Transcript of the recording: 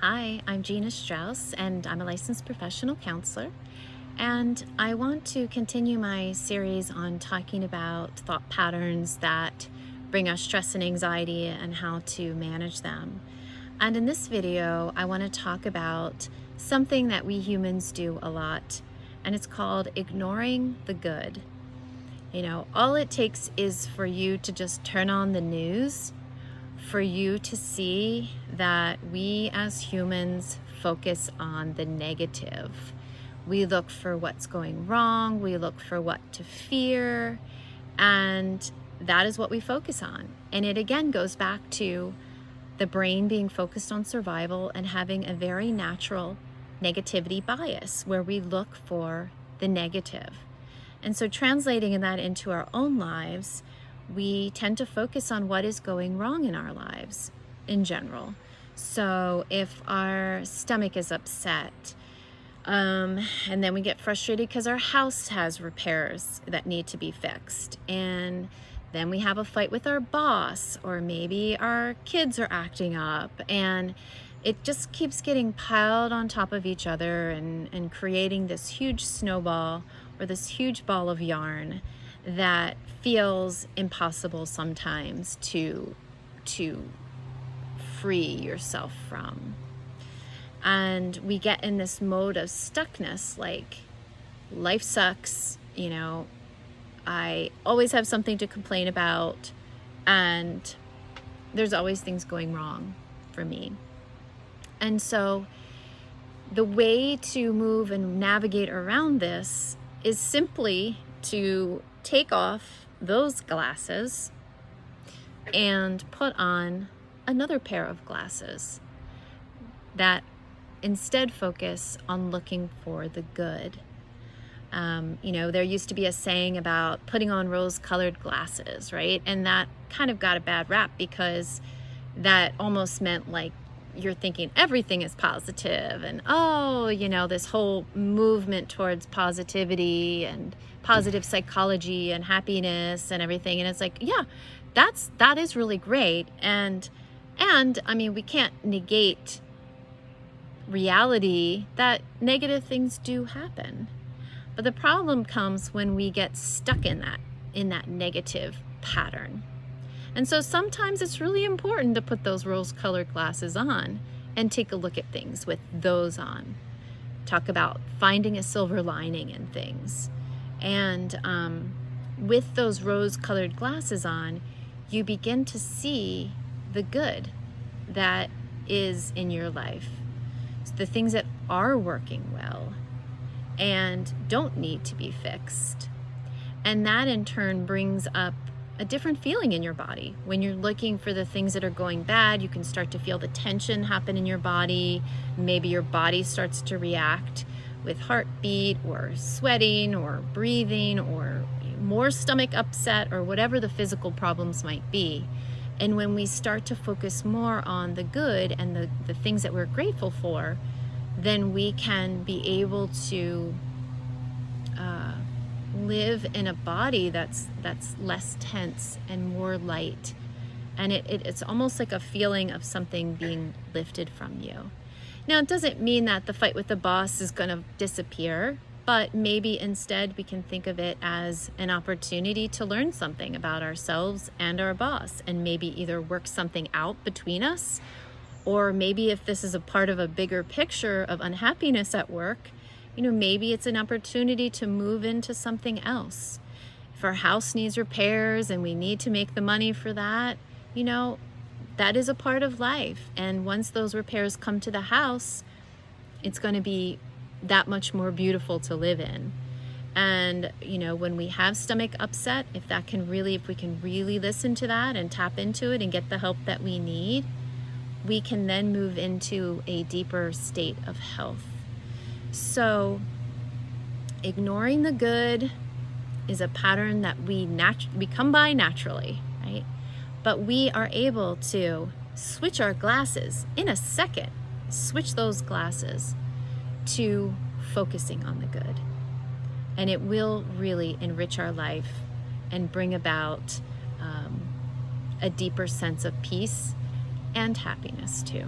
Hi, I'm Gina Strauss, and I'm a licensed professional counselor. And I want to continue my series on talking about thought patterns that bring us stress and anxiety and how to manage them. And in this video, I want to talk about something that we humans do a lot, and it's called ignoring the good. All it takes is for you to just turn on the news, for you to see that we as humans focus on the negative. We look for what's going wrong, we look for what to fear, and that is what we focus on. And it again goes back to the brain being focused on survival and having a very natural negativity bias where we look for the negative. And so translating that into our own lives, we tend to focus on what is going wrong in our lives in general. So if our stomach is upset, and then we get frustrated because our house has repairs that need to be fixed, and then we have a fight with our boss, or maybe our kids are acting up, and it just keeps getting piled on top of each other and creating this huge snowball or this huge ball of yarn that feels impossible sometimes to free yourself from. And we get in this mode of stuckness, like life sucks, I always have something to complain about, and there's always things going wrong for me. And so the way to move and navigate around this is simply to take off those glasses and put on another pair of glasses that instead focus on looking for the good. There used to be a saying about putting on rose-colored glasses, right? And that kind of got a bad rap because that almost meant like you're thinking everything is positive and this whole movement towards positivity and positive psychology and happiness and everything. And it's like, yeah, that is really great. And I mean, we can't negate reality that negative things do happen. But the problem comes when we get stuck in that negative pattern. And so sometimes it's really important to put those rose-colored glasses on and take a look at things with those on. Talk about finding a silver lining in things. And with those rose-colored glasses on, you begin to see the good that is in your life. The things that are working well and don't need to be fixed. And that in turn brings up a different feeling in your body. When you're looking for the things that are going bad, you can start to feel the tension happen in your body. Maybe your body starts to react with heartbeat or sweating or breathing or more stomach upset or whatever the physical problems might be. And when we start to focus more on the good and the things that we're grateful for, then we can be able to live in a body that's less tense and more light. And it's almost like a feeling of something being lifted from you. Now, it doesn't mean that the fight with the boss is going to disappear, but maybe instead we can think of it as an opportunity to learn something about ourselves and our boss, and maybe either work something out between us, or maybe if this is a part of a bigger picture of unhappiness at work, maybe it's an opportunity to move into something else. If our house needs repairs and we need to make the money for that, that is a part of life. And once those repairs come to the house, it's going to be that much more beautiful to live in. And, when we have stomach upset, if we can really listen to that and tap into it and get the help that we need, we can then move into a deeper state of health. So ignoring the good is a pattern that we come by naturally, right? But we are able to switch our glasses in a second, switch those glasses to focusing on the good. And it will really enrich our life and bring about a deeper sense of peace and happiness too.